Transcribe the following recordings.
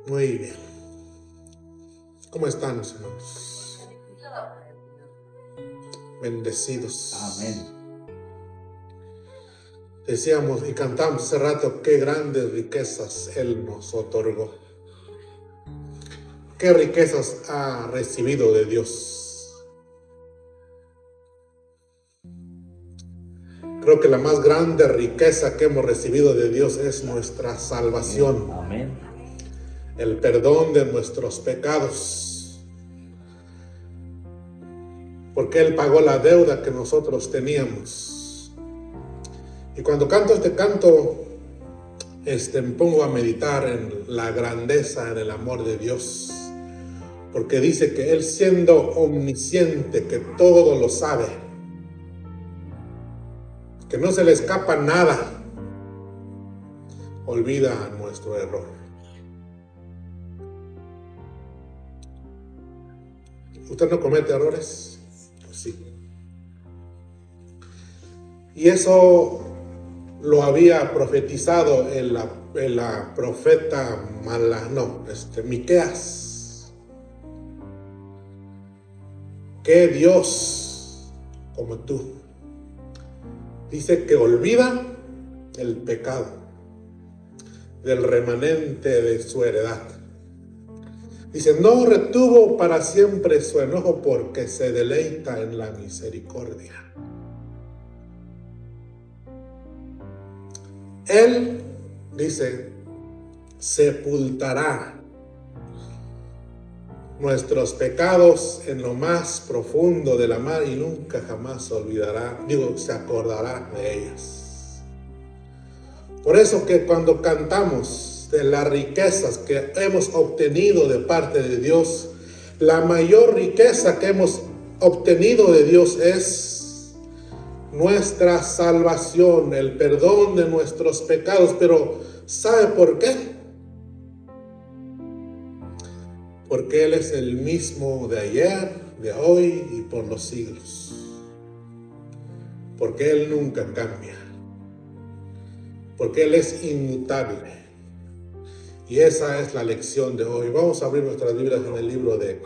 Muy bien. ¿Cómo están, mis hermanos? Bendecidos. Amén. Decíamos y cantamos hace rato, qué grandes riquezas Él nos otorgó. ¿Qué riquezas ha recibido de Dios? Creo que la más grande riqueza que hemos recibido de Dios es nuestra salvación. Amén. El perdón de nuestros pecados. Porque Él pagó la deuda que nosotros teníamos. Y cuando canto este canto, me pongo a meditar en la grandeza, en el amor de Dios. Porque dice que Él, siendo omnisciente, que todo lo sabe, que no se le escapa nada, olvida nuestro error. ¿Usted no comete errores? Pues sí. Y eso lo había profetizado la profeta Miqueas. Que Dios, como tú, dice que olvida el pecado del remanente de su heredad. Dice, no retuvo para siempre su enojo porque se deleita en la misericordia. Él, dice, sepultará nuestros pecados en lo más profundo de la mar y nunca jamás se acordará de ellas. Por eso que cuando cantamos de las riquezas que hemos obtenido de parte de Dios, la mayor riqueza que hemos obtenido de Dios es nuestra salvación, el perdón de nuestros pecados. Pero ¿sabe por qué? Porque Él es el mismo de ayer, de hoy y por los siglos. Porque Él nunca cambia. Porque Él es inmutable. Y esa es la lección de hoy. Vamos a abrir nuestras Biblias en el libro de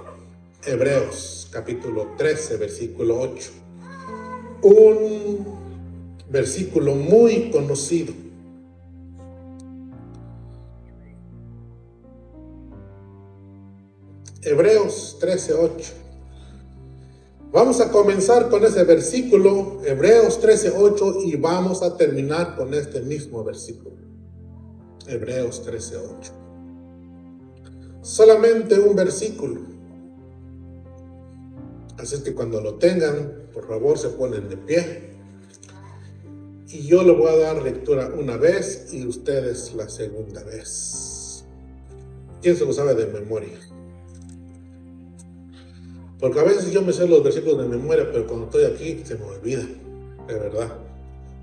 Hebreos, capítulo 13, versículo 8. Un versículo muy conocido. Hebreos 13:8. Vamos a comenzar con ese versículo, Hebreos 13:8, y vamos a terminar con este mismo versículo. Hebreos 13:8. Solamente un versículo. Así que cuando lo tengan, por favor se ponen de pie. Y yo le voy a dar lectura una vez y ustedes la segunda vez. ¿Quién se lo sabe de memoria? Porque a veces yo me sé los versículos de memoria, pero cuando estoy aquí se me olvida, de verdad.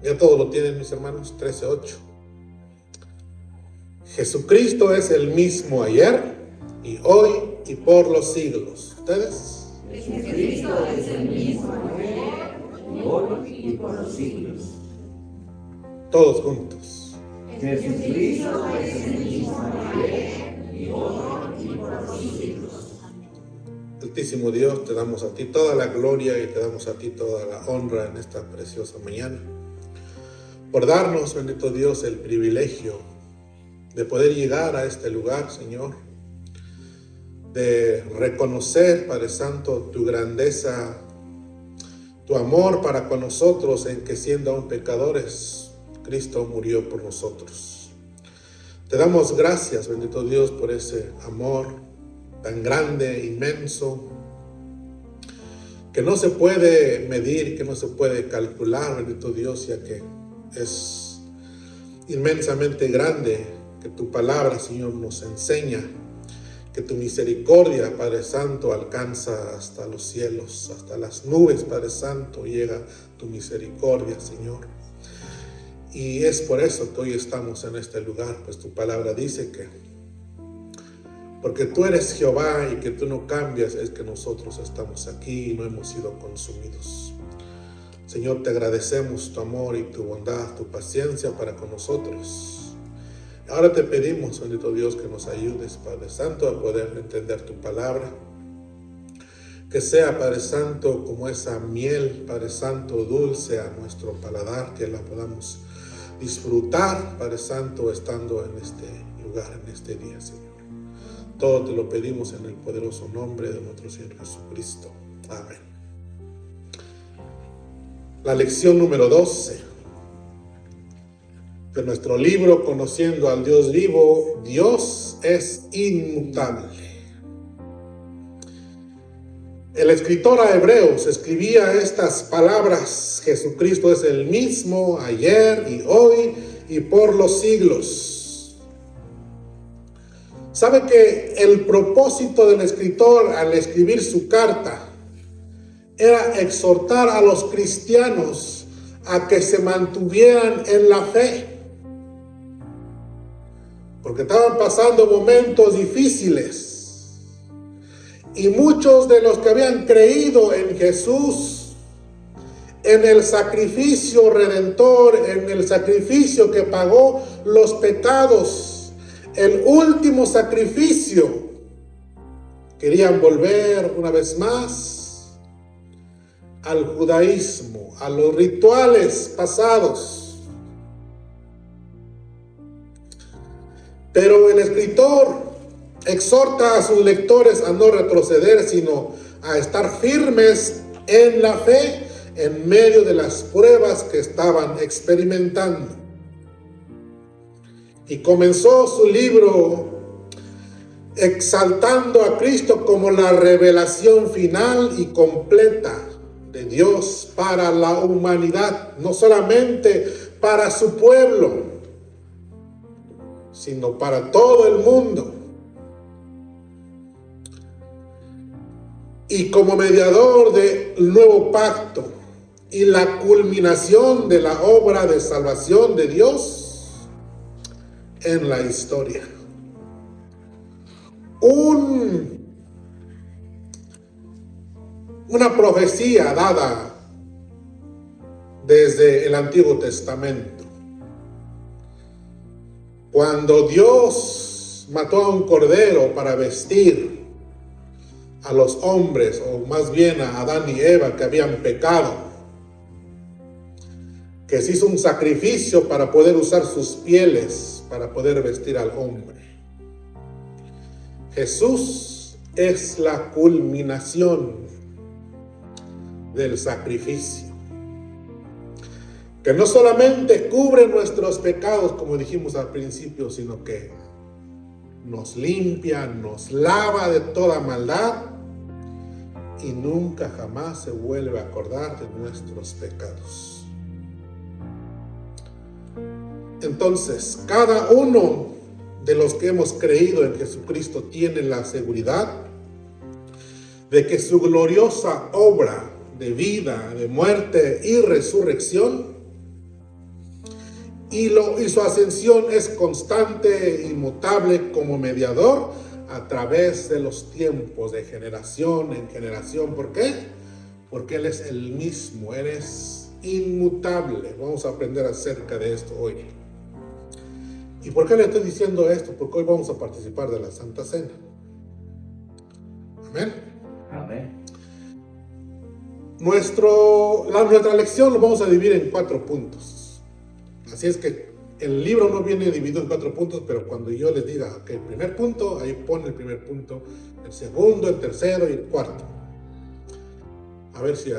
Ya todos lo tienen, mis hermanos. 13:8. Jesucristo es el mismo ayer y hoy y por los siglos. ¿Ustedes? Jesucristo es el mismo ayer y hoy y por los siglos. Todos juntos. Jesucristo es el mismo ayer y hoy y por los siglos. Altísimo Dios, te damos a ti toda la gloria y te damos a ti toda la honra en esta preciosa mañana. Por darnos, bendito Dios, el privilegio de poder llegar a este lugar, Señor. De reconocer, Padre Santo, tu grandeza, tu amor para con nosotros, en que siendo aún pecadores, Cristo murió por nosotros. Te damos gracias, bendito Dios, por ese amor tan grande, inmenso, que no se puede medir, que no se puede calcular, bendito Dios, ya que es inmensamente grande, que tu palabra, Señor, nos enseña, que tu misericordia, Padre Santo, alcanza hasta los cielos, hasta las nubes, Padre Santo, llega tu misericordia, Señor. Y es por eso que hoy estamos en este lugar, pues tu palabra dice que porque tú eres Jehová y que tú no cambias, es que nosotros estamos aquí y no hemos sido consumidos. Señor, te agradecemos tu amor y tu bondad, tu paciencia para con nosotros. Ahora te pedimos, bendito Dios, que nos ayudes, Padre Santo, a poder entender tu palabra. Que sea, Padre Santo, como esa miel, Padre Santo, dulce a nuestro paladar, que la podamos disfrutar, Padre Santo, estando en este lugar, en este día, Señor. Todo te lo pedimos en el poderoso nombre de nuestro Señor Jesucristo. Amén. La lección número 12 de nuestro libro, Conociendo al Dios Vivo. Dios es inmutable. El escritor a Hebreos escribía estas palabras: Jesucristo es el mismo ayer y hoy y por los siglos. ¿Sabe que el propósito del escritor al escribir su carta era exhortar a los cristianos a que se mantuvieran en la fe? Porque estaban pasando momentos difíciles. Y muchos de los que habían creído en Jesús, en el sacrificio redentor, en el sacrificio que pagó los pecados, el último sacrificio, querían volver una vez más al judaísmo, a los rituales pasados. Pero el escritor exhorta a sus lectores a no retroceder, sino a estar firmes en la fe en medio de las pruebas que estaban experimentando. Y comenzó su libro exaltando a Cristo como la revelación final y completa de Dios para la humanidad, no solamente para su pueblo, sino para todo el mundo. Y como mediador del nuevo pacto y la culminación de la obra de salvación de Dios en la historia. Una profecía dada desde el Antiguo Testamento. Cuando Dios mató a un cordero para vestir a los hombres, o más bien a Adán y Eva que habían pecado, que se hizo un sacrificio para poder usar sus pieles para poder vestir al hombre. Jesús es la culminación del sacrificio, que no solamente cubre nuestros pecados, como dijimos al principio, sino que nos limpia, nos lava de toda maldad y nunca jamás se vuelve a acordar de nuestros pecados. Entonces, cada uno de los que hemos creído en Jesucristo tiene la seguridad de que su gloriosa obra de vida, de muerte y resurrección y su ascensión es constante e inmutable como mediador a través de los tiempos, de generación en generación. ¿Por qué? Porque Él es el mismo, Él es inmutable. Vamos a aprender acerca de esto hoy. ¿Y por qué le estoy diciendo esto? Porque hoy vamos a participar de la Santa Cena. Amén. Amén. Nuestra lección lo vamos a dividir en 4 puntos. Así es que el libro no viene dividido en 4 puntos, pero cuando yo les diga que el primer punto, ahí pone el primer punto, el segundo, el tercero y el cuarto. A ver si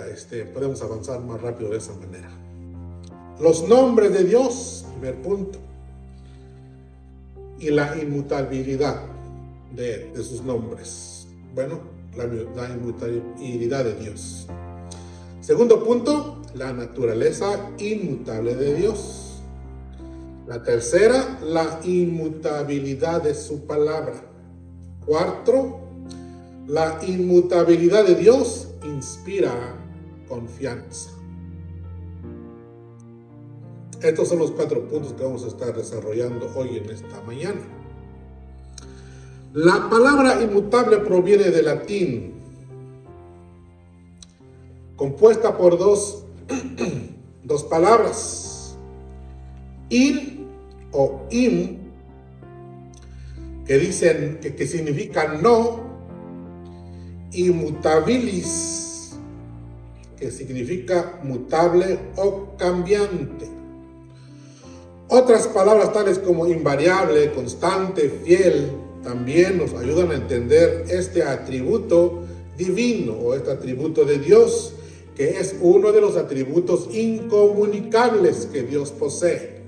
podemos avanzar más rápido de esa manera. Los nombres de Dios, primer punto. Y la inmutabilidad de sus nombres. Bueno, la inmutabilidad de Dios. Segundo punto, la naturaleza inmutable de Dios. La tercera, la inmutabilidad de su palabra. Cuarto, la inmutabilidad de Dios inspira confianza. Estos son los 4 puntos que vamos a estar desarrollando hoy en esta mañana. La palabra inmutable proviene del latín, compuesta por dos palabras, in o im, que dicen que significa no, y mutabilis, que significa mutable o cambiante. Otras palabras tales como invariable, constante, fiel, también nos ayudan a entender este atributo divino o este atributo de Dios, que es uno de los atributos incomunicables que Dios posee,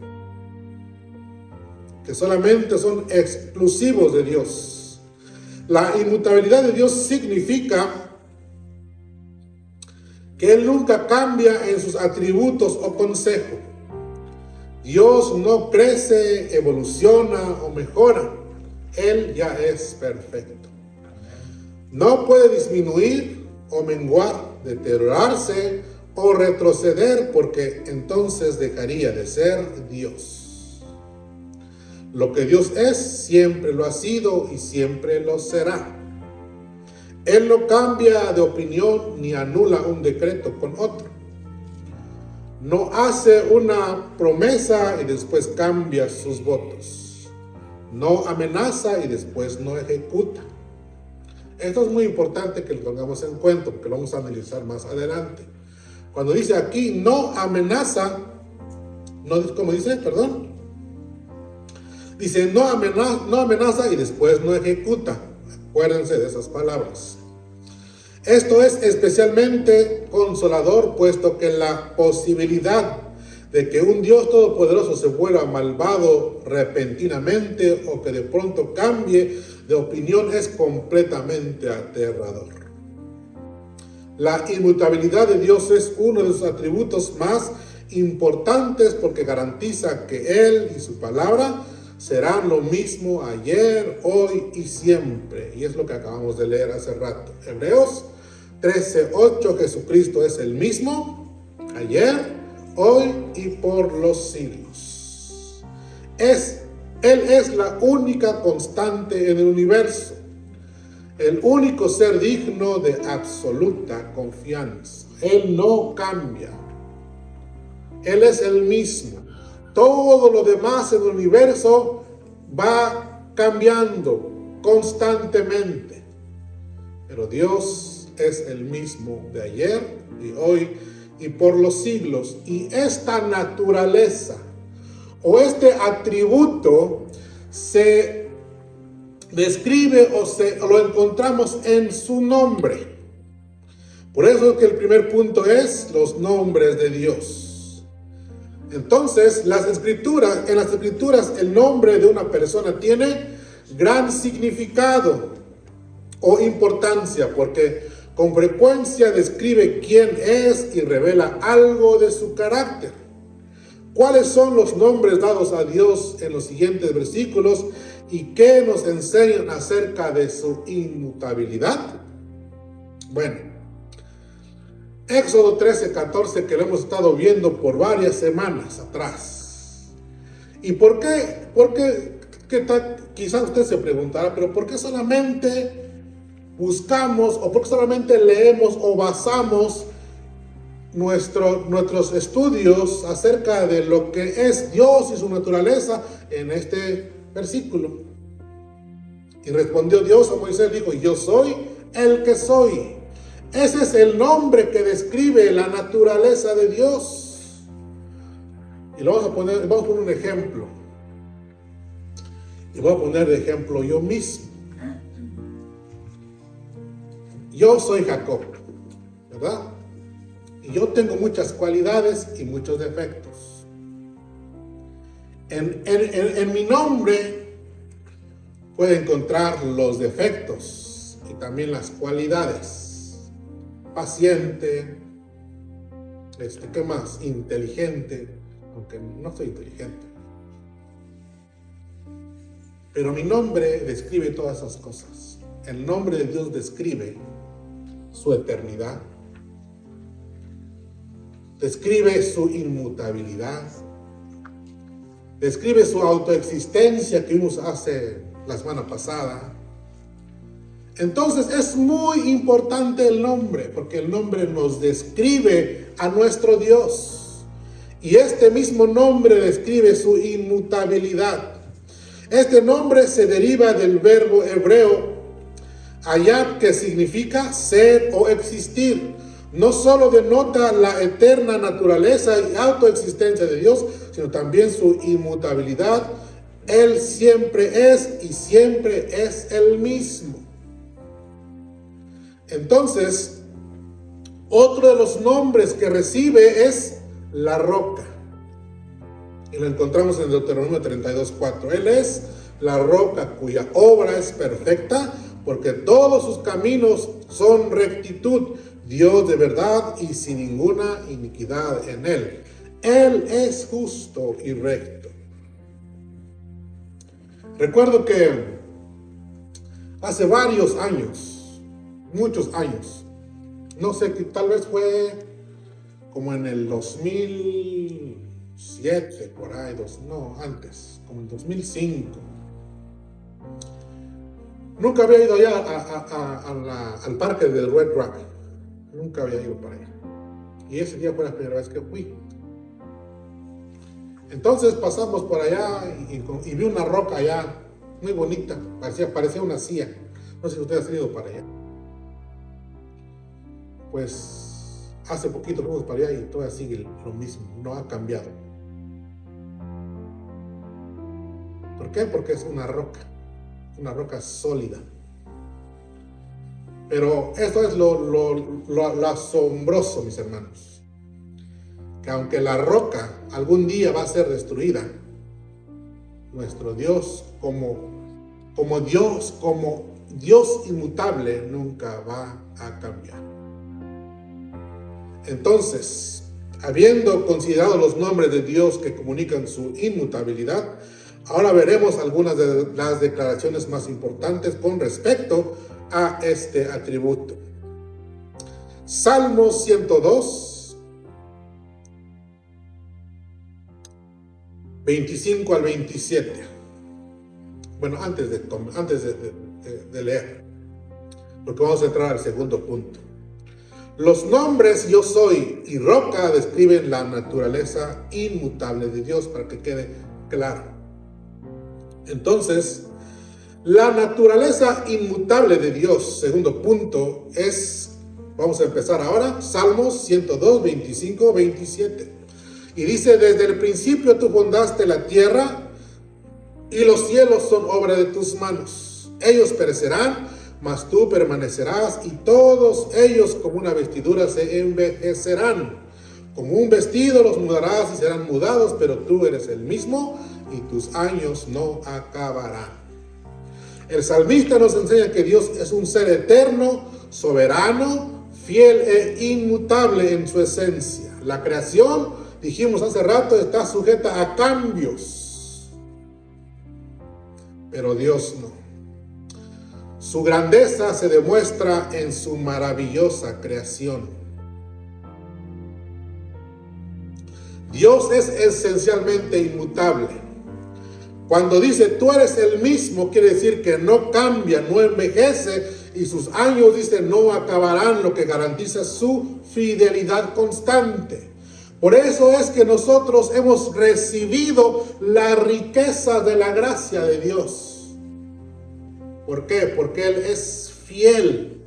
que solamente son exclusivos de Dios. La inmutabilidad de Dios significa que Él nunca cambia en sus atributos o consejos. Dios no crece, evoluciona o mejora. Él ya es perfecto. No puede disminuir o menguar, deteriorarse o retroceder, porque entonces dejaría de ser Dios. Lo que Dios es, siempre lo ha sido y siempre lo será. Él no cambia de opinión ni anula un decreto con otro. No hace una promesa y después cambia sus votos. No amenaza y después no ejecuta. Esto es muy importante que lo tengamos en cuenta, porque lo vamos a analizar más adelante. Cuando dice aquí no amenaza, ¿cómo dice? Perdón. Dice no amenaza y después no ejecuta. Acuérdense de esas palabras. Esto es especialmente consolador, puesto que la posibilidad de que un Dios todopoderoso se vuelva malvado repentinamente o que de pronto cambie de opinión es completamente aterrador. La inmutabilidad de Dios es uno de sus atributos más importantes, porque garantiza que Él y su palabra serán lo mismo ayer, hoy y siempre. Y es lo que acabamos de leer hace rato. Hebreos 13:8, Jesucristo es el mismo ayer, hoy y por los siglos. Él es la única constante en el universo, el único ser digno de absoluta confianza. Él no cambia. Él es el mismo. Todo lo demás en el universo va cambiando constantemente. Pero Dios es el mismo de ayer y hoy y por los siglos. Y esta naturaleza o este atributo se describe o lo encontramos en su nombre. Por eso es que el primer punto es los nombres de Dios. Entonces, en las escrituras, el nombre de una persona tiene gran significado o importancia, porque con frecuencia describe quién es y revela algo de su carácter. ¿Cuáles son los nombres dados a Dios en los siguientes versículos y qué nos enseñan acerca de su inmutabilidad? Bueno, Éxodo 13:14, que lo hemos estado viendo por varias semanas atrás. ¿Y por qué? Quizás usted se preguntará, pero ¿por qué solamente buscamos o por qué solamente leemos o basamos nuestros estudios acerca de lo que es Dios y su naturaleza en este versículo? Y respondió Dios a Moisés, dijo: yo soy el que soy. Ese es el nombre que describe la naturaleza de Dios. Y vamos a poner un ejemplo. Y voy a poner de ejemplo yo mismo. Yo soy Jacob, ¿verdad? Y yo tengo muchas cualidades y muchos defectos. En mi nombre puede encontrar los defectos y también las cualidades. Paciente, ¿qué más? Inteligente, aunque no soy inteligente. Pero mi nombre describe todas esas cosas. El nombre de Dios describe su eternidad, describe su inmutabilidad, describe su autoexistencia que vimos hace la semana pasada. Entonces es muy importante el nombre, porque el nombre nos describe a nuestro Dios, y este mismo nombre describe su inmutabilidad. Este nombre se deriva del verbo hebreo hayat, que significa ser o existir. No solo denota la eterna naturaleza y autoexistencia de Dios, sino también su inmutabilidad. Él siempre es y siempre es el mismo. Entonces, otro de los nombres que recibe es la roca. Y lo encontramos en Deuteronomio 32:4. Él es la roca cuya obra es perfecta, porque todos sus caminos son rectitud. Dios de verdad y sin ninguna iniquidad en él. Él es justo y recto. Recuerdo que hace varios años, muchos años, no sé, tal vez fue como en el 2007, por ahí, no, antes, como en 2005. Nunca había ido allá al parque de Red Rock. Nunca había ido para allá. Y ese día fue la primera vez que fui. Entonces pasamos por allá y vi una roca allá, muy bonita. Parecía una silla. No sé si ustedes han ido para allá. Pues hace poquito fuimos para allá y todavía sigue lo mismo. No ha cambiado. ¿Por qué? Porque es una roca sólida. Pero eso es lo asombroso, mis hermanos, que aunque la roca algún día va a ser destruida, nuestro Dios como Dios inmutable nunca va a cambiar. Entonces, habiendo considerado los nombres de Dios que comunican su inmutabilidad, ahora veremos algunas de las declaraciones más importantes con respecto a este atributo. Salmo 102, 25 al 27. Bueno, antes de leer, porque vamos a entrar al segundo punto. Los nombres yo soy y roca describen la naturaleza inmutable de Dios, para que quede claro. Entonces, la naturaleza inmutable de Dios, segundo punto, vamos a empezar ahora, Salmos 102, 25, 27. Y dice: desde el principio tú fundaste la tierra y los cielos son obra de tus manos. Ellos perecerán, mas tú permanecerás, y todos ellos como una vestidura se envejecerán. Como un vestido los mudarás y serán mudados, pero tú eres el mismo y tus años no acabarán. El salmista nos enseña que Dios es un ser eterno, soberano, fiel e inmutable en su esencia. La creación, dijimos hace rato, está sujeta a cambios, pero Dios no. Su grandeza se demuestra en su maravillosa creación. Dios es esencialmente inmutable. Cuando dice tú eres el mismo, quiere decir que no cambia, no envejece, y sus años, dice, no acabarán, lo que garantiza su fidelidad constante. Por eso es que nosotros hemos recibido la riqueza de la gracia de Dios. ¿Por qué? Porque Él es fiel.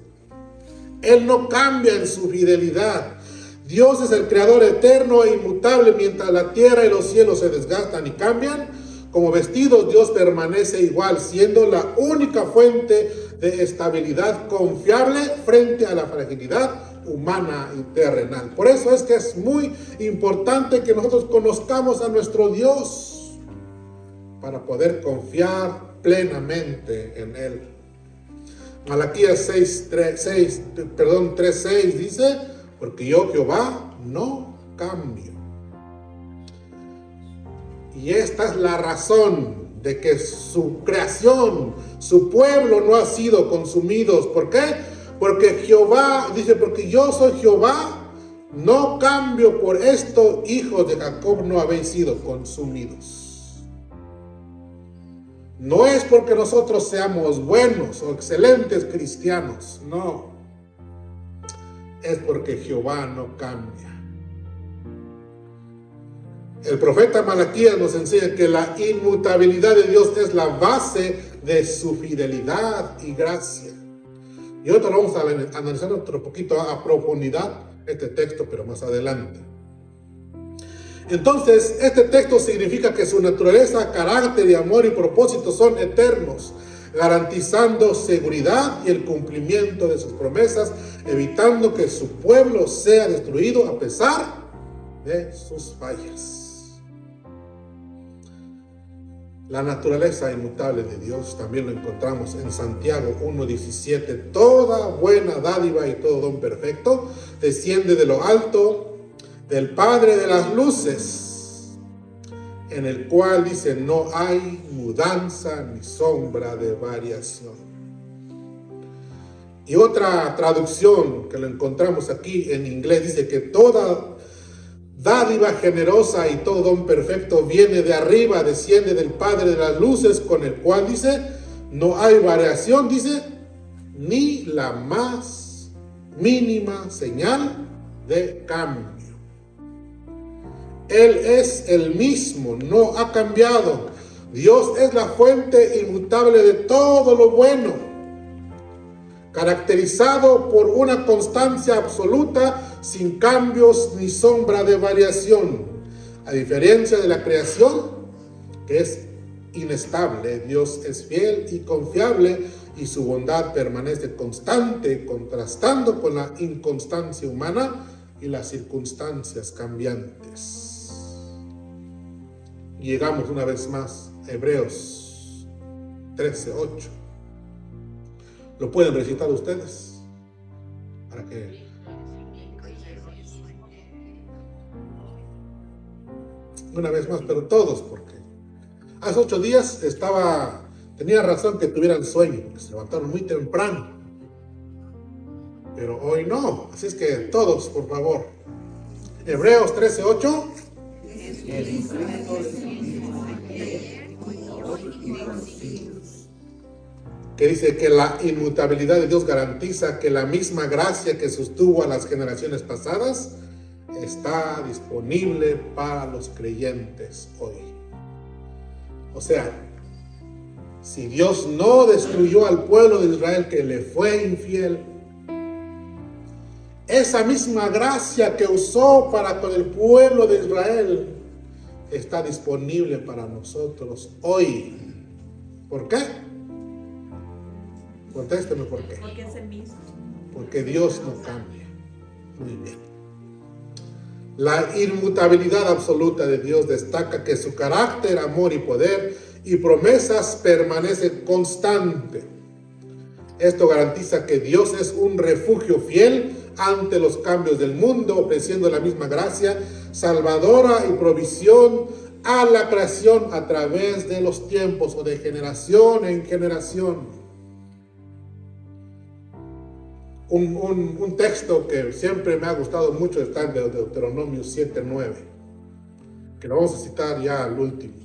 Él no cambia en su fidelidad. Dios es el creador eterno e inmutable. Mientras la tierra y los cielos se desgastan y cambian, como vestidos, Dios permanece igual, siendo la única fuente de estabilidad confiable frente a la fragilidad humana y terrenal. Por eso es que es muy importante que nosotros conozcamos a nuestro Dios para poder confiar plenamente en Él. Malaquías 3:6 dice: porque yo, Jehová, no cambio. Y esta es la razón de que su creación, su pueblo no ha sido consumidos. ¿Por qué? Porque Jehová, dice, porque yo soy Jehová, no cambio, por esto, hijos de Jacob, no habéis sido consumidos. No es porque nosotros seamos buenos o excelentes cristianos, no. Es porque Jehová no cambia. El profeta Malaquías nos enseña que la inmutabilidad de Dios es la base de su fidelidad y gracia. Y ahora vamos a analizar otro poquito a profundidad este texto, pero más adelante. Entonces, este texto significa que su naturaleza, carácter y amor y propósito son eternos, garantizando seguridad y el cumplimiento de sus promesas, evitando que su pueblo sea destruido a pesar de sus fallas. La naturaleza inmutable de Dios también lo encontramos en Santiago 1:17. Toda buena dádiva y todo don perfecto desciende de lo alto, del Padre de las luces, en el cual dice: no hay mudanza ni sombra de variación. Y otra traducción que lo encontramos aquí en inglés dice que toda dádiva generosa y todo don perfecto viene de arriba, desciende del Padre de las luces, con el cual dice: no hay variación, dice, ni la más mínima señal de cambio. Él es el mismo, no ha cambiado. Dios es la fuente inmutable de todo lo bueno, caracterizado por una constancia absoluta, sin cambios ni sombra de variación. A diferencia de la creación, que es inestable, Dios es fiel y confiable, y su bondad permanece constante, contrastando con la inconstancia humana y las circunstancias cambiantes. Y llegamos una vez más a Hebreos 13:8. ¿Lo pueden recitar ustedes? Para que... Una vez más, pero todos, porque hace 8 días tenía razón que tuvieran sueño, porque se levantaron muy temprano. Pero hoy no, así es que todos, por favor. Hebreos 13:8. Que dice que la inmutabilidad de Dios garantiza que la misma gracia que sostuvo a las generaciones pasadas está disponible para los creyentes hoy. O sea, si Dios no destruyó al pueblo de Israel que le fue infiel, esa misma gracia que usó para con el pueblo de Israel está disponible para nosotros hoy. ¿Por qué? Contésteme por qué. Porque es el mismo. Porque Dios no cambia. Muy bien. La inmutabilidad absoluta de Dios destaca que su carácter, amor y poder y promesas permanecen constante. Esto garantiza que Dios es un refugio fiel ante los cambios del mundo, ofreciendo la misma gracia salvadora y provisión a la creación a través de los tiempos o de generación en generación. Un texto que siempre me ha gustado mucho está en Deuteronomio 7:9, que lo vamos a citar ya al último.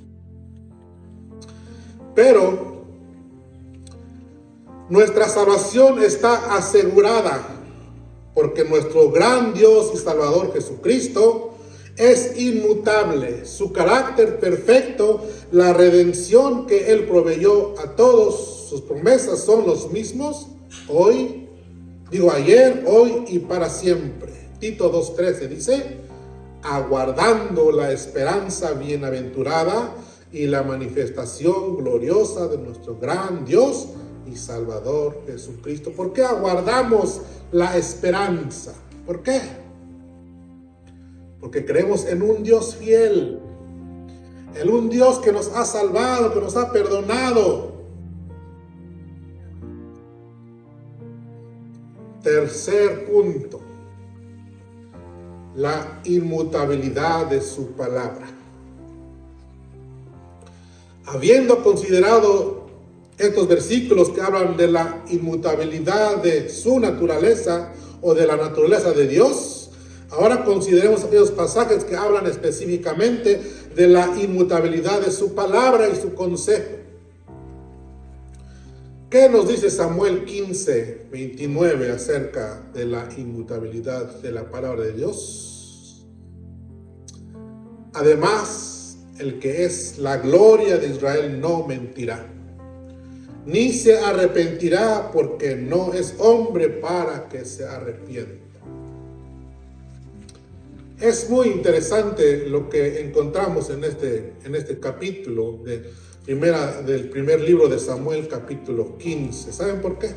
Pero nuestra salvación está asegurada porque nuestro gran Dios y Salvador Jesucristo es inmutable. Su carácter perfecto, la redención que Él proveyó a todos, sus promesas son los mismos hoy, ayer, hoy y para siempre. Tito 2:13 dice: aguardando la esperanza bienaventurada y la manifestación gloriosa de nuestro gran Dios y Salvador Jesucristo. ¿Por qué aguardamos la esperanza? ¿Por qué? Porque creemos en un Dios fiel, en un Dios que nos ha salvado, que nos ha perdonado. Tercer punto, la inmutabilidad de su palabra. Habiendo considerado estos versículos que hablan de la inmutabilidad de su naturaleza o de la naturaleza de Dios, ahora consideremos aquellos pasajes que hablan específicamente de la inmutabilidad de su palabra y su consejo. ¿Qué nos dice Samuel 15:29 acerca de la inmutabilidad de la palabra de Dios? Además, el que es la gloria de Israel no mentirá, ni se arrepentirá, porque no es hombre para que se arrepienta. Es muy interesante lo que encontramos en este capítulo del primer libro de Samuel, capítulo 15. ¿Saben por qué?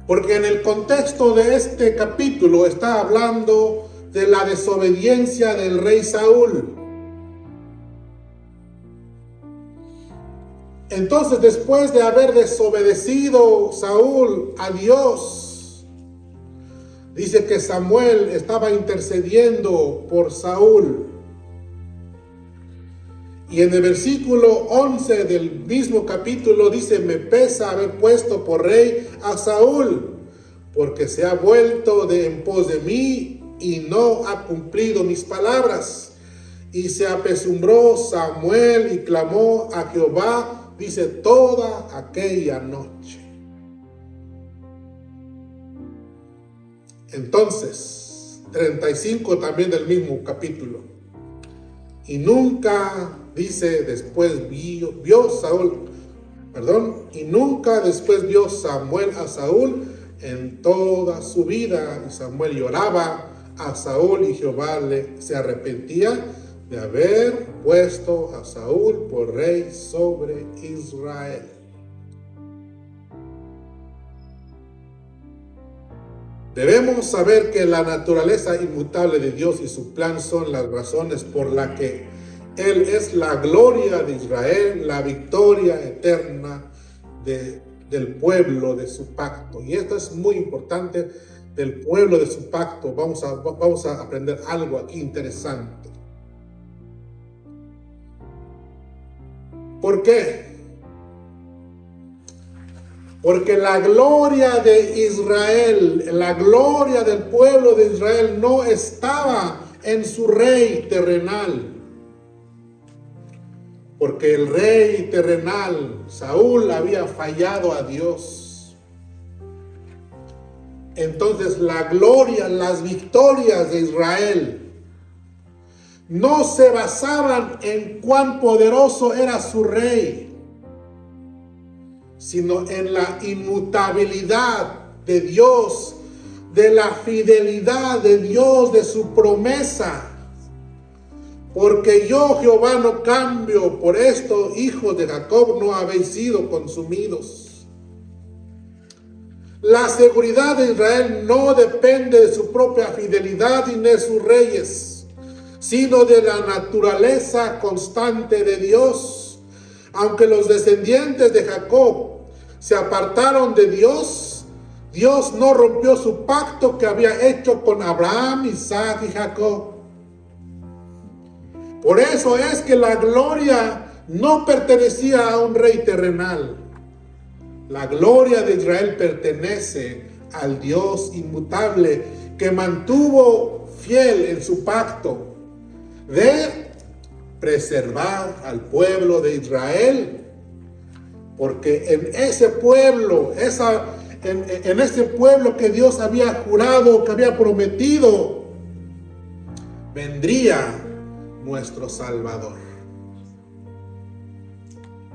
Porque en el contexto de este capítulo está hablando de la desobediencia del rey Saúl. Entonces, después de haber desobedecido Saúl a Dios, dice que Samuel estaba intercediendo por Saúl. Y en el versículo 11 del mismo capítulo dice: me pesa haber puesto por rey a Saúl, porque se ha vuelto en pos de mí y no ha cumplido mis palabras. Y se apesumbró Samuel y clamó a Jehová, dice, toda aquella noche. Entonces, 35 también del mismo capítulo. Y nunca, dice, después vio Samuel a Saúl en toda su vida. Y Samuel lloraba a Saúl, y Jehová se arrepentía de haber puesto a Saúl por rey sobre Israel. Debemos saber que la naturaleza inmutable de Dios y su plan son las razones por las que Él es la gloria de Israel, la victoria eterna del pueblo de su pacto. Y esto es muy importante, del pueblo de su pacto. Vamos a aprender algo aquí interesante. ¿Por qué? Porque la gloria de Israel, la gloria del pueblo de Israel no estaba en su rey terrenal. Porque el rey terrenal, Saúl, había fallado a Dios. Entonces la gloria, las victorias de Israel no se basaban en cuán poderoso era su rey, sino en la inmutabilidad de Dios, de la fidelidad de Dios, de su promesa. Porque yo, Jehová, no cambio, por esto, hijos de Jacob, no habéis sido consumidos. La seguridad de Israel no depende de su propia fidelidad ni de sus reyes, sino de la naturaleza constante de Dios. Aunque los descendientes de Jacob se apartaron de Dios, Dios no rompió su pacto que había hecho con Abraham, Isaac y Jacob. Por eso es que la gloria no pertenecía a un rey terrenal. La gloria de Israel pertenece al Dios inmutable que mantuvo fiel en su pacto de preservar al pueblo de Israel. Porque en ese pueblo, en ese pueblo que Dios había jurado, que había prometido, vendría nuestro Salvador.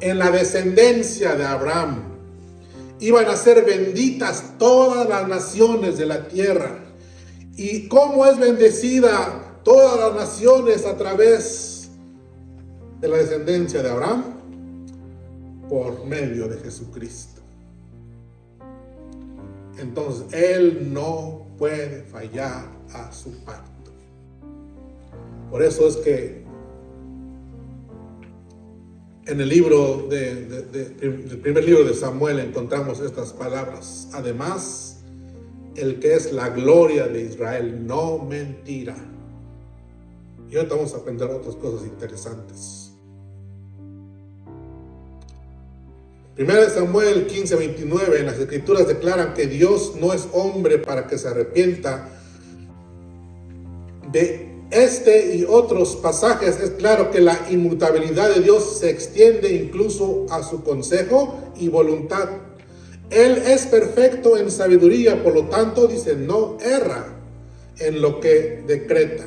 En la descendencia de Abraham iban a ser benditas todas las naciones de la tierra. ¿Y cómo es bendecida todas las naciones a través de la descendencia de Abraham? Por medio de Jesucristo. Entonces, Él no puede fallar a su pacto. Por eso es que en el libro del primer libro de Samuel encontramos estas palabras. Además, el que es la gloria de Israel no mentirá. Y ahorita vamos a aprender otras cosas interesantes. Primera de Samuel 15:29, en las Escrituras declaran que Dios no es hombre para que se arrepienta. De este y otros pasajes es claro que la inmutabilidad de Dios se extiende incluso a su consejo y voluntad. Él es perfecto en sabiduría, por lo tanto, dice, no erra en lo que decreta.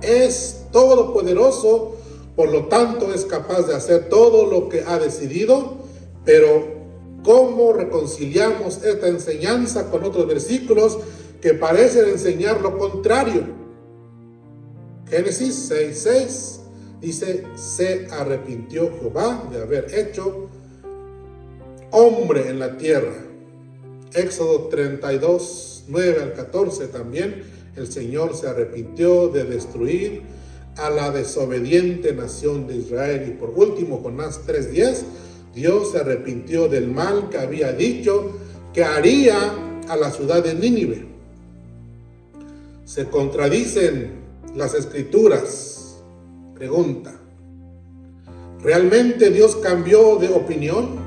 es todopoderoso, por lo tanto es capaz de hacer todo lo que ha decidido, pero ¿cómo reconciliamos esta enseñanza con otros versículos que parecen enseñar lo contrario? Génesis 6:6 dice: se arrepintió Jehová de haber hecho hombre en la tierra. Éxodo 32:9 al 14 también: el Señor se arrepintió de destruir a la desobediente nación de Israel. Y por último, Jonás 3:10: Dios se arrepintió del mal que había dicho que haría a la ciudad de Nínive. ¿Se contradicen las escrituras? Pregunta. ¿Realmente Dios cambió de opinión?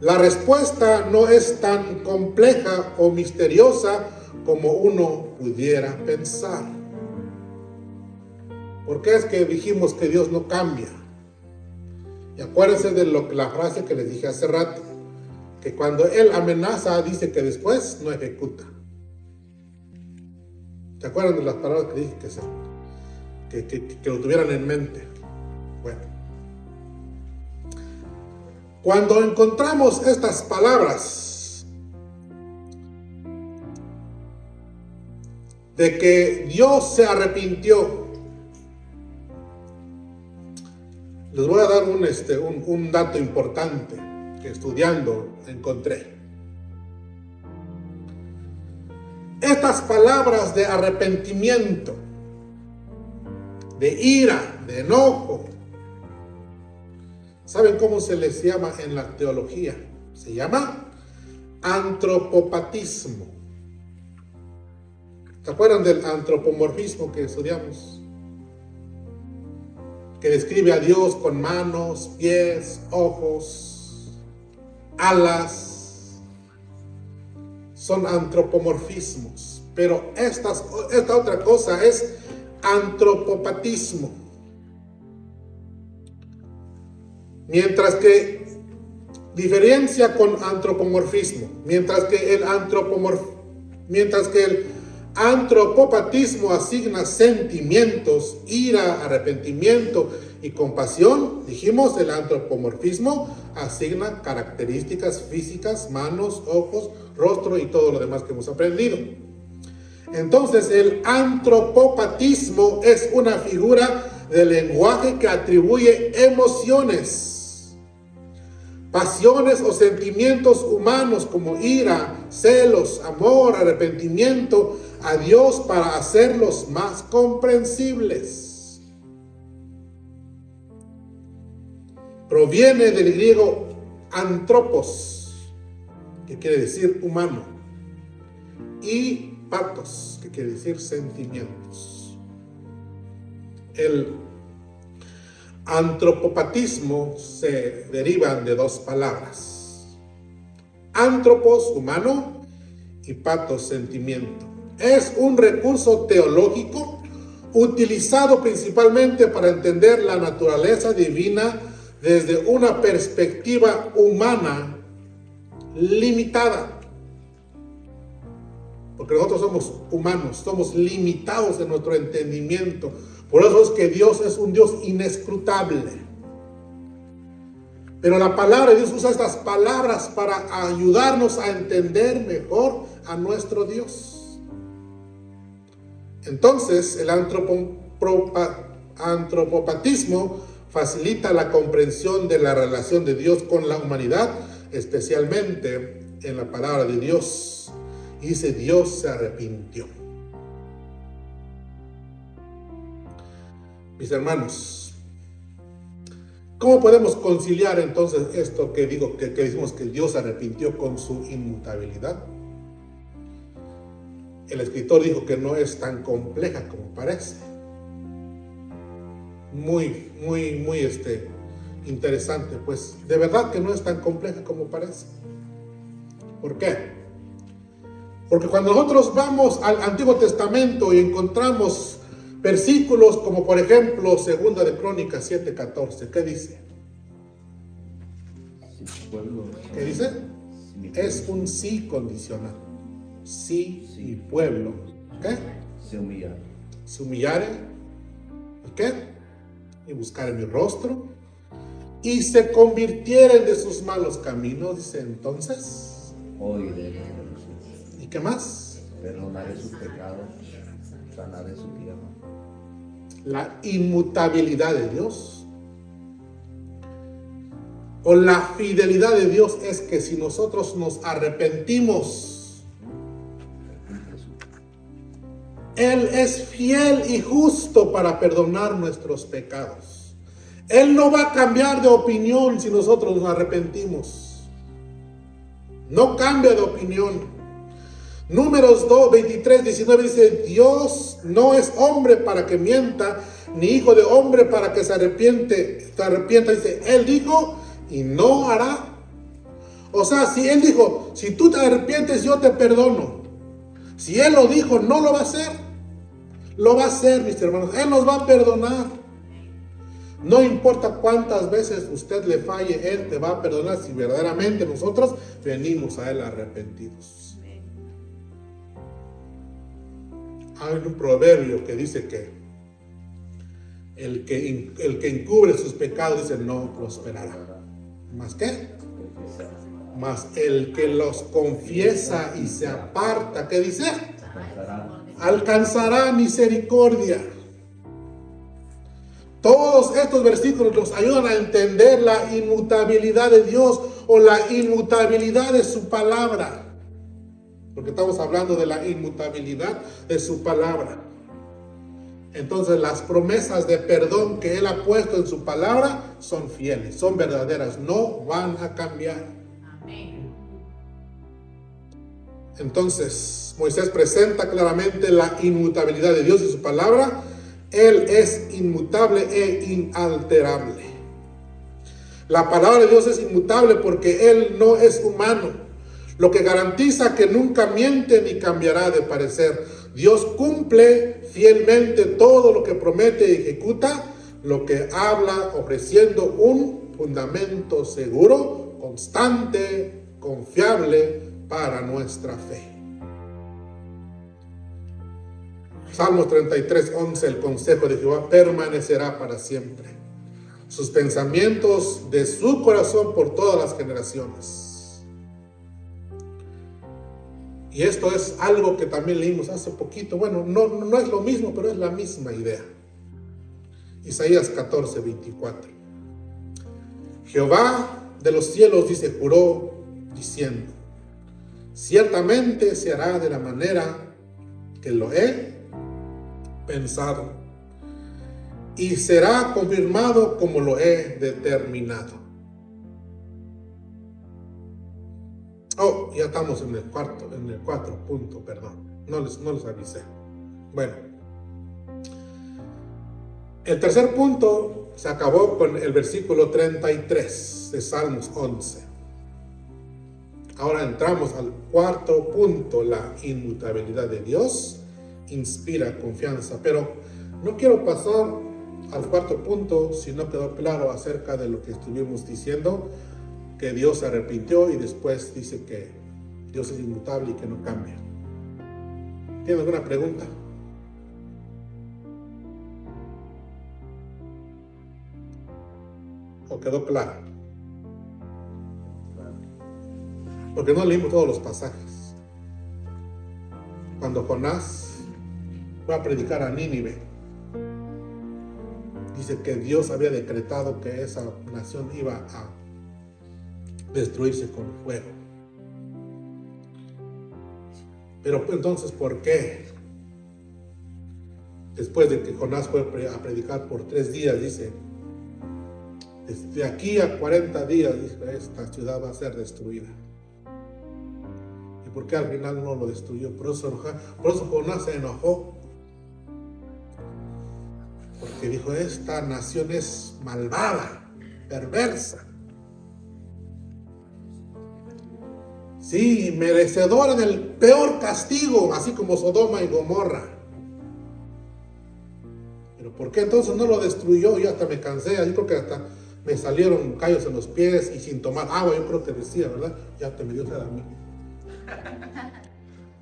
La respuesta no es tan compleja o misteriosa como uno pudiera pensar. ¿Por qué es que dijimos que Dios no cambia? Y acuérdense de la frase que les dije hace rato, que cuando Él amenaza, dice que después no ejecuta. ¿Se acuerdan de las palabras que dije que lo tuvieran en mente? Bueno, cuando encontramos estas palabras de que Dios se arrepintió, les voy a dar un dato importante que estudiando encontré. Estas palabras de arrepentimiento, de ira, de enojo, ¿saben cómo se les llama en la teología? Se llama antropopatismo. ¿Se acuerdan del antropomorfismo que estudiamos? Que describe a Dios con manos, pies, ojos, alas. Son antropomorfismos. Pero esta otra cosa es antropopatismo. Mientras que diferencia con antropomorfismo, mientras que el antropopatismo asigna sentimientos, ira, arrepentimiento y compasión, dijimos, el antropomorfismo asigna características físicas, manos, ojos, rostro y todo lo demás que hemos aprendido. Entonces, el antropopatismo es una figura de lenguaje que atribuye emociones, pasiones o sentimientos humanos como ira, celos, amor, arrepentimiento a Dios para hacerlos más comprensibles. Proviene del griego antropos, que quiere decir humano, y patos, que quiere decir sentimientos. El antropopatismo se derivan de dos palabras: antropos, humano, y patos, sentimiento. Es un recurso teológico utilizado principalmente para entender la naturaleza divina desde una perspectiva humana limitada. Porque nosotros somos humanos, somos limitados en nuestro entendimiento. Por eso es que Dios es un Dios inescrutable. Pero la palabra de Dios usa estas palabras para ayudarnos a entender mejor a nuestro Dios. Entonces, el antropopatismo facilita la comprensión de la relación de Dios con la humanidad, especialmente en la palabra de Dios. Dice: Dios se arrepintió. Mis hermanos, ¿cómo podemos conciliar entonces esto que digo, que decimos que Dios se arrepintió con su inmutabilidad? El escritor dijo que no es tan compleja como parece. Muy interesante, pues de verdad que no es tan compleja como parece. ¿Por qué? Porque cuando nosotros vamos al Antiguo Testamento y encontramos versículos como por ejemplo 2 de Crónicas 7:14, ¿qué dice? ¿Qué dice? Es un sí condicional. Sí y pueblo, ¿qué? Se humilla. se humillare, ¿y qué? Y buscare mi rostro, y se convirtieren de sus malos caminos, dice entonces. Oiré, ¿Y qué más? perdonaré sus pecados, sanaré su tierra. La inmutabilidad de Dios o la fidelidad de Dios es que si nosotros nos arrepentimos, Él es fiel y justo para perdonar nuestros pecados. Él no va a cambiar de opinión si nosotros nos arrepentimos. No cambia de opinión. Números 2, 23, 19 dice, Dios no es hombre para que mienta, ni hijo de hombre para que se arrepienta. Dice, Él dijo y no hará. O sea, si Él dijo, si tú te arrepientes, yo te perdono. Si Él lo dijo, no lo va a hacer. Lo va a hacer, mis hermanos. Él nos va a perdonar. No importa cuántas veces usted le falle, Él te va a perdonar si verdaderamente nosotros venimos a Él arrepentidos. Hay un proverbio que dice que el que encubre sus pecados, dice, no prosperará. ¿Más qué? Mas el que los confiesa y se aparta, ¿qué dice? Alcanzará misericordia. Todos estos versículos nos ayudan a entender la inmutabilidad de Dios o la inmutabilidad de su palabra. Porque estamos hablando de la inmutabilidad de su palabra. Entonces las promesas de perdón que Él ha puesto en su palabra son fieles, son verdaderas, no van a cambiar. Amén. Entonces Moisés presenta claramente la inmutabilidad de Dios y su palabra. Él es inmutable e inalterable. La palabra de Dios es inmutable porque Él no es humano, lo que garantiza que nunca miente ni cambiará de parecer. Dios cumple fielmente todo lo que promete y ejecuta lo que habla, ofreciendo un fundamento seguro, constante, confiable para nuestra fe. Salmos 33, 11, el consejo de Jehová permanecerá para siempre. Sus pensamientos de su corazón por todas las generaciones. Y esto es algo que también leímos hace poquito. Bueno, no es lo mismo, pero es la misma idea. Isaías 14, 24. Jehová de los cielos, dice, juró diciendo, ciertamente se hará de la manera que lo he pensado, y será confirmado como lo he determinado. Oh, ya estamos en el cuarto punto, perdón. No les avisé. Bueno. El tercer punto se acabó con el versículo 33 de Salmos 11. Ahora entramos al cuarto punto. La inmutabilidad de Dios inspira confianza. Pero no quiero pasar al cuarto punto si no quedó claro acerca de lo que estuvimos diciendo, que Dios se arrepintió y después dice que Dios es inmutable y que no cambia. ¿Tiene alguna pregunta? ¿O quedó claro? Porque no leímos todos los pasajes. Cuando Jonás fue a predicar a Nínive, dice que Dios había decretado que esa nación iba a destruirse con fuego. Pero entonces, ¿por qué? Después de que Jonás fue a predicar por 3 días, dice, desde aquí a 40 días, dice, esta ciudad va a ser destruida. ¿Y por qué al final no lo destruyó? Por eso Jonás se enojó. Porque dijo, esta nación es malvada, perversa. Sí, merecedora del peor castigo, así como Sodoma y Gomorra. Pero ¿por qué entonces no lo destruyó? Yo hasta me cansé, yo creo que hasta me salieron callos en los pies y sin tomar agua, yo creo que decía, ¿verdad? Ya te me dio sed a mí.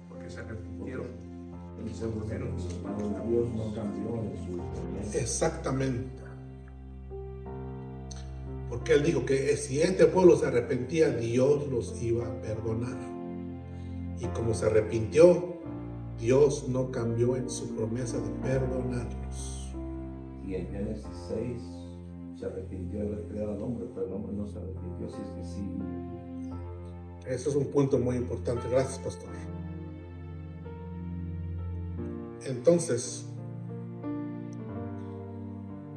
Porque se arrepintieron. Dice primero que Dios no cambió en su promesa. Exactamente. Porque Él dijo que si este pueblo se arrepentía, Dios los iba a perdonar. Y como se arrepintió, Dios no cambió en su promesa de perdonarlos. Y en Génesis 6 se arrepintió de crear al hombre, pero el hombre no se arrepintió, si es que sí. Eso es un punto muy importante. Gracias, pastor. Entonces,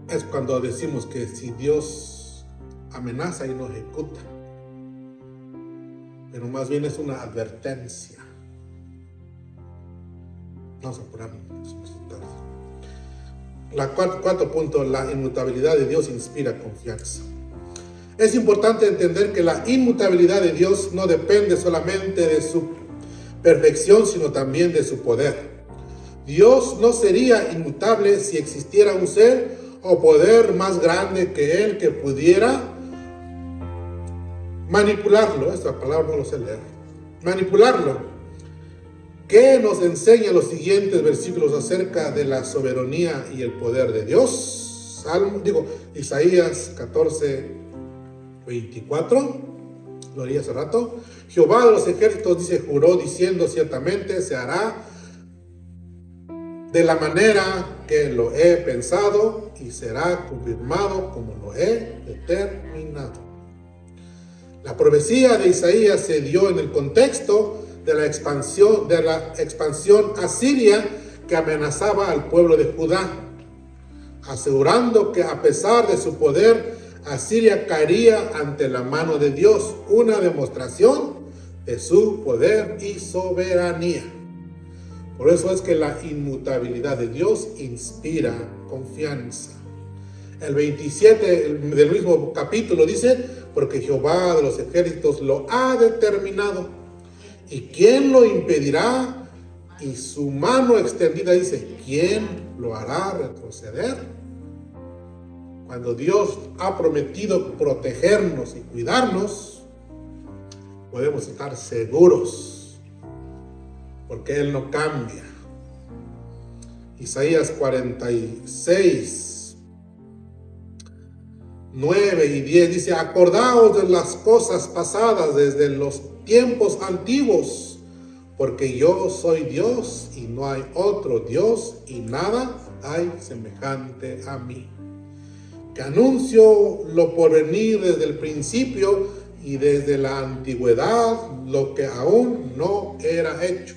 es cuando decimos que si Dios amenaza y no ejecuta, pero más bien es una advertencia. Vamos a apurarnos. Cuarto punto, la inmutabilidad de Dios inspira confianza. Es importante entender que la inmutabilidad de Dios no depende solamente de su perfección, sino también de su poder. Dios no sería inmutable si existiera un ser o poder más grande que Él que pudiera manipularlo. Esta palabra no lo sé leer. Manipularlo. ¿Qué nos enseña los siguientes versículos acerca de la soberanía y el poder de Dios? Isaías 14:24. Lo leí hace rato. Jehová de los ejércitos dice, juró diciendo, ciertamente se hará de la manera que lo he pensado y será confirmado como lo he determinado. La profecía de Isaías se dio en el contexto de la expansión asiria que amenazaba al pueblo de Judá, asegurando que a pesar de su poder, Asiria caería ante la mano de Dios, una demostración de su poder y soberanía. Por eso es que la inmutabilidad de Dios inspira confianza. El 27 del mismo capítulo dice, porque Jehová de los ejércitos lo ha determinado. ¿Y quién lo impedirá? Y su mano extendida dice, ¿quién lo hará retroceder? Cuando Dios ha prometido protegernos y cuidarnos, podemos estar seguros, porque Él no cambia. Isaías 46, 9 y 10 dice, acordaos de las cosas pasadas desde los tiempos antiguos, porque yo soy Dios y no hay otro Dios y nada hay semejante a mí, que anuncio lo por venir desde el principio y desde la antigüedad lo que aún no era hecho,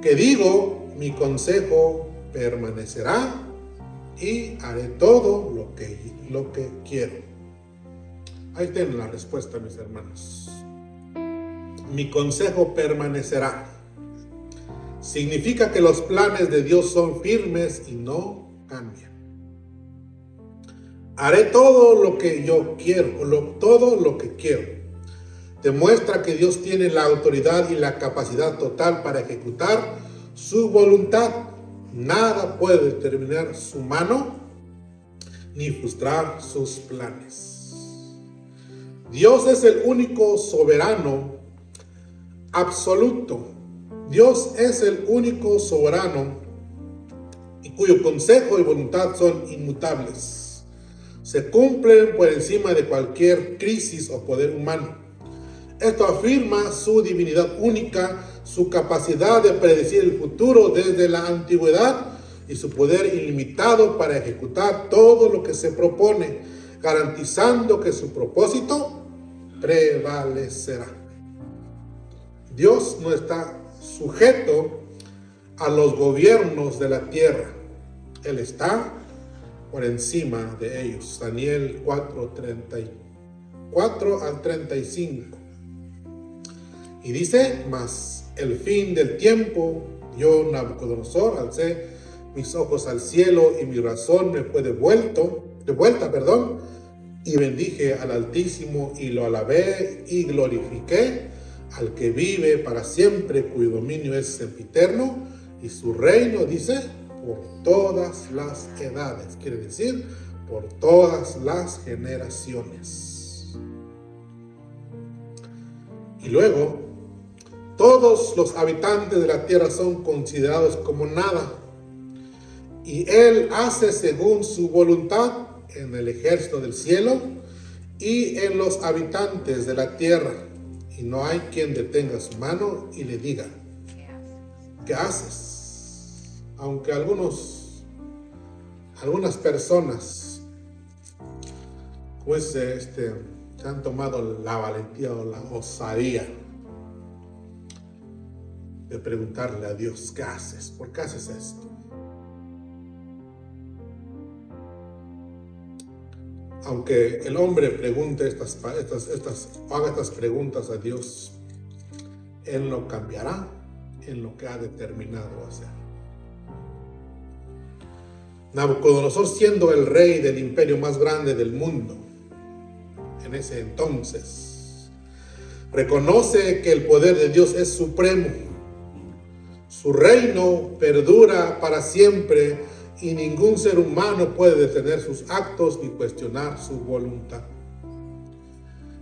que digo, mi consejo permanecerá y haré todo lo que quiero. Ahí tienen la respuesta, mis hermanos. Mi consejo permanecerá. Significa que los planes de Dios son firmes y no cambian. Haré todo lo que yo quiero, todo lo que quiero. Demuestra que Dios tiene la autoridad y la capacidad total para ejecutar su voluntad. Nada puede determinar su mano ni frustrar sus planes. Dios es el único soberano absoluto. Dios es el único soberano y cuyo consejo y voluntad son inmutables. Se cumplen por encima de cualquier crisis o poder humano. Esto afirma su divinidad única, su capacidad de predecir el futuro desde la antigüedad y su poder ilimitado para ejecutar todo lo que se propone, garantizando que su propósito prevalecerá. Dios no está sujeto a los gobiernos de la tierra. Él está por encima de ellos. Daniel 4:34 al 35. Y dice, mas el fin del tiempo, yo Nabucodonosor alcé mis ojos al cielo y mi razón me fue de vuelta, y bendije al Altísimo y lo alabé y glorifiqué al que vive para siempre, cuyo dominio es sempiterno y su reino, dice, por todas las edades, quiere decir, por todas las generaciones. Y luego, todos los habitantes de la tierra son considerados como nada, y Él hace según su voluntad en el ejército del cielo y en los habitantes de la tierra, y no hay quien detenga su mano y le diga: ¿qué haces? Aunque algunas personas pues se han tomado la valentía o la osadía de preguntarle a Dios: ¿qué haces? ¿Por qué haces esto? Aunque el hombre pregunte haga estas preguntas a Dios, Él no cambiará en lo que ha determinado hacer. Nabucodonosor, siendo el rey del imperio más grande del mundo en ese entonces, reconoce que el poder de Dios es supremo. Su reino perdura para siempre y ningún ser humano puede detener sus actos ni cuestionar su voluntad.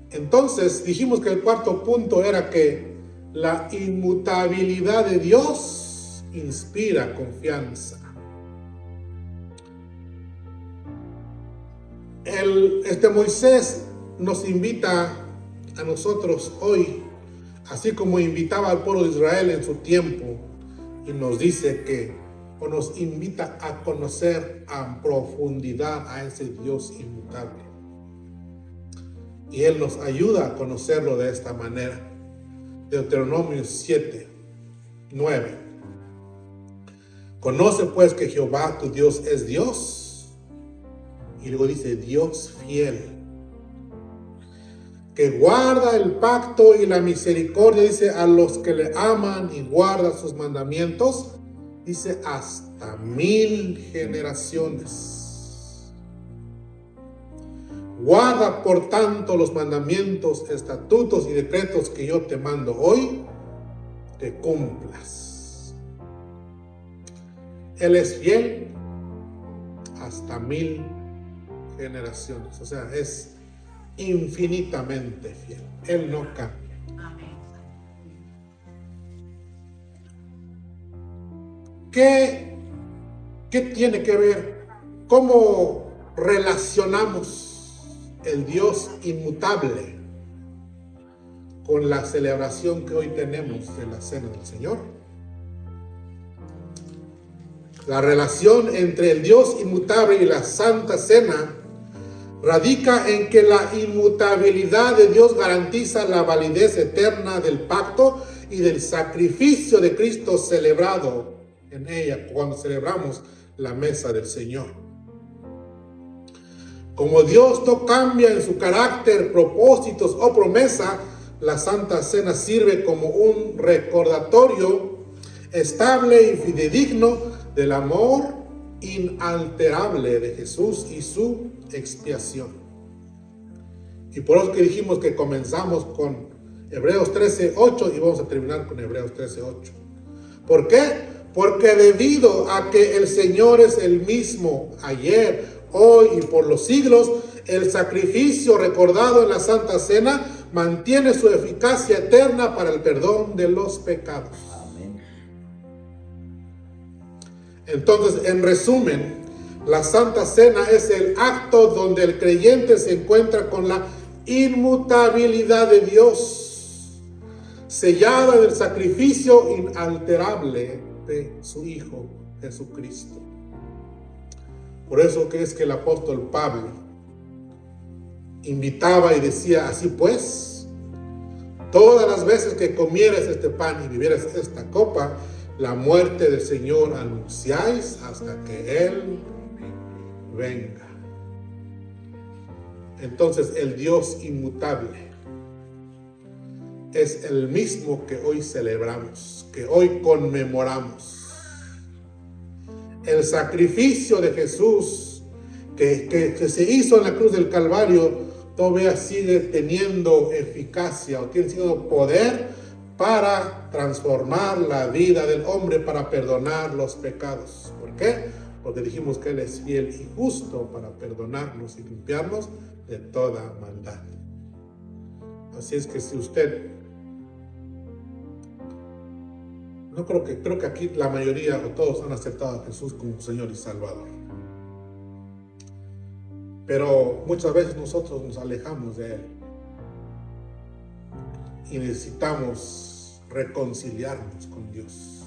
Entonces dijimos que el cuarto punto era que la inmutabilidad de Dios inspira confianza. Moisés nos invita a nosotros hoy, así como invitaba al pueblo de Israel en su tiempo, y nos dice que, o nos invita a conocer a profundidad a ese Dios inmutable. Y Él nos ayuda a conocerlo de esta manera. Deuteronomio 7:9. Conoce pues que Jehová tu Dios es Dios. Y luego dice: Dios fiel, que guarda el pacto y la misericordia, dice, a los que le aman y guardan sus mandamientos, dice, hasta 1000 generaciones. Guarda por tanto los mandamientos, estatutos y decretos que yo te mando hoy, que cumplas. Él es fiel hasta 1000 generaciones, o sea, es infinitamente fiel. Él no cambia. ¿Qué tiene que ver? ¿Cómo relacionamos el Dios inmutable con la celebración que hoy tenemos de la Cena del Señor? La relación entre el Dios inmutable y la Santa Cena radica en que la inmutabilidad de Dios garantiza la validez eterna del pacto y del sacrificio de Cristo celebrado en ella cuando celebramos la mesa del Señor. Como Dios no cambia en su carácter, propósitos o promesa, la Santa Cena sirve como un recordatorio estable y fidedigno del amor inalterable de Jesús y su expiación. Y por eso que dijimos que comenzamos con Hebreos 13:8 y vamos a terminar con Hebreos 13:8. ¿Por qué? Porque debido a que el Señor es el mismo ayer, hoy y por los siglos, el sacrificio recordado en la Santa Cena mantiene su eficacia eterna para el perdón de los pecados. Amén. Entonces, en resumen, la Santa Cena es el acto donde el creyente se encuentra con la inmutabilidad de Dios, sellada en el sacrificio inalterable de su Hijo Jesucristo. Por eso que es que el apóstol Pablo invitaba y decía: así pues, todas las veces que comieres este pan y bebieras esta copa, la muerte del Señor anunciáis hasta que Él venga. Entonces el Dios inmutable es el mismo que hoy celebramos, que hoy conmemoramos. El sacrificio de Jesús que se hizo en la cruz del Calvario todavía sigue teniendo eficacia o tiene siendo poder para transformar la vida del hombre, para perdonar los pecados. ¿Por qué? Porque dijimos que Él es fiel y justo para perdonarnos y limpiarnos de toda maldad. Así es que si usted No creo que aquí la mayoría o todos han aceptado a Jesús como Señor y Salvador. Pero muchas veces nosotros nos alejamos de Él y necesitamos reconciliarnos con Dios.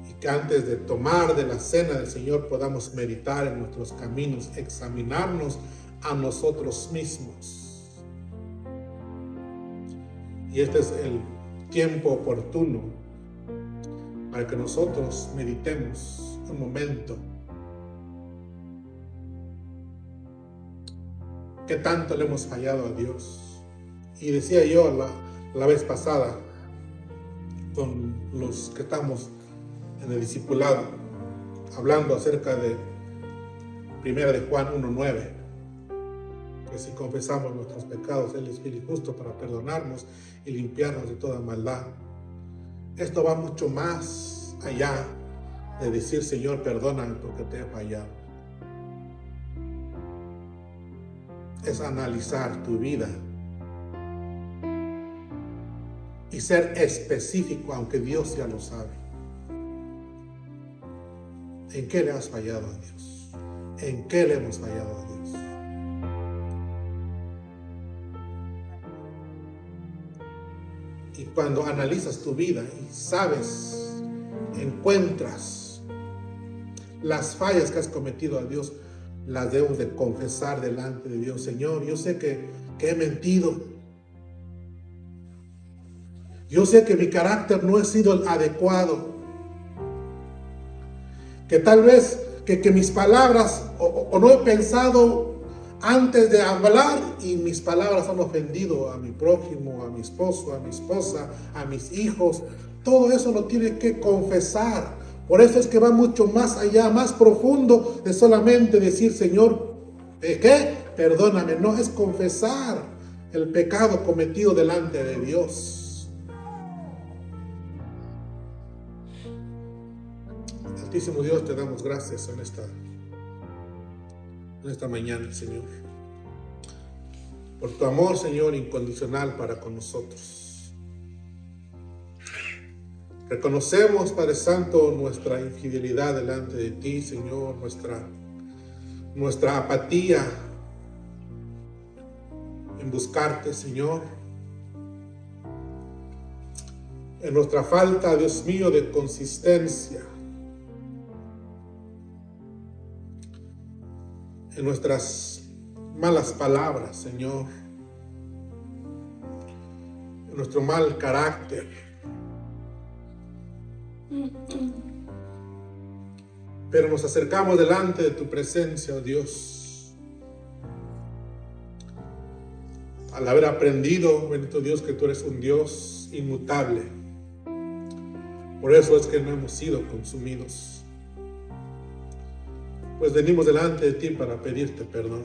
Y que antes de tomar de la cena del Señor podamos meditar en nuestros caminos, examinarnos a nosotros mismos. Y este es el tiempo oportuno para que nosotros meditemos un momento. ¿Qué tanto le hemos fallado a Dios? Y decía yo la vez pasada con los que estamos en el discipulado, hablando acerca de 1 de Juan 1:9, que si confesamos nuestros pecados, Él es fiel y justo para perdonarnos y limpiarnos de toda maldad. Esto va mucho más allá de decir, Señor, perdóname porque te he fallado. Es analizar tu vida y ser específico, aunque Dios ya lo sabe. ¿En qué le has fallado a Dios? ¿En qué le hemos fallado a Dios? Y cuando analizas tu vida y sabes, encuentras las fallas que has cometido a Dios, las debemos de confesar delante de Dios. Señor, yo sé que he mentido. Yo sé que mi carácter no ha sido el adecuado. Que tal vez que mis palabras o no he pensado antes de hablar y mis palabras han ofendido a mi prójimo, a mi esposo, a mi esposa, a mis hijos. Todo eso lo tiene que confesar. Por eso es que va mucho más allá, más profundo de solamente decir, Señor, ¿qué? Perdóname. No, es confesar el pecado cometido delante de Dios. Altísimo Dios, te damos gracias en esta mañana, Señor, por tu amor, Señor, incondicional para con nosotros. Reconocemos, Padre Santo, nuestra infidelidad delante de ti, Señor, nuestra apatía en buscarte, Señor, en nuestra falta, Dios mío, de consistencia, en nuestras malas palabras, Señor, en nuestro mal carácter. Pero nos acercamos delante de tu presencia, oh Dios, al haber aprendido, bendito Dios, que tú eres un Dios inmutable. Por eso es que no hemos sido consumidos. Pues venimos delante de ti para pedirte perdón.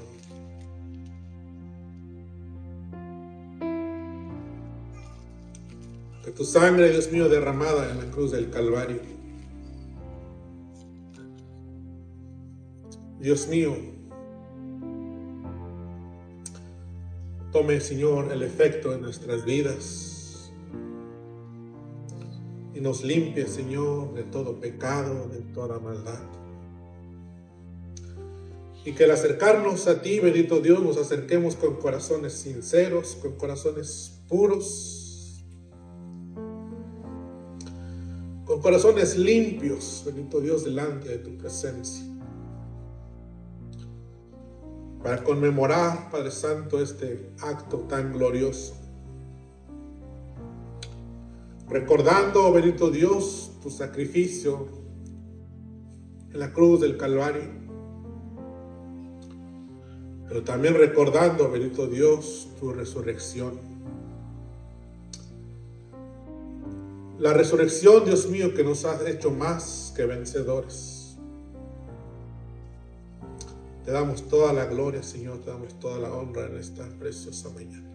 Que tu sangre, Dios mío, derramada en la cruz del Calvario, Dios mío, tome, Señor, el efecto en nuestras vidas y nos limpie, Señor, de todo pecado, de toda maldad. Y que al acercarnos a ti, bendito Dios, nos acerquemos con corazones sinceros, con corazones puros, con corazones limpios, bendito Dios, delante de tu presencia, para conmemorar, Padre Santo, este acto tan glorioso, recordando, bendito Dios, tu sacrificio en la cruz del Calvario, pero también recordando, bendito Dios, tu resurrección. La resurrección, Dios mío, que nos ha hecho más que vencedores. Te damos toda la gloria, Señor, te damos toda la honra en esta preciosa mañana.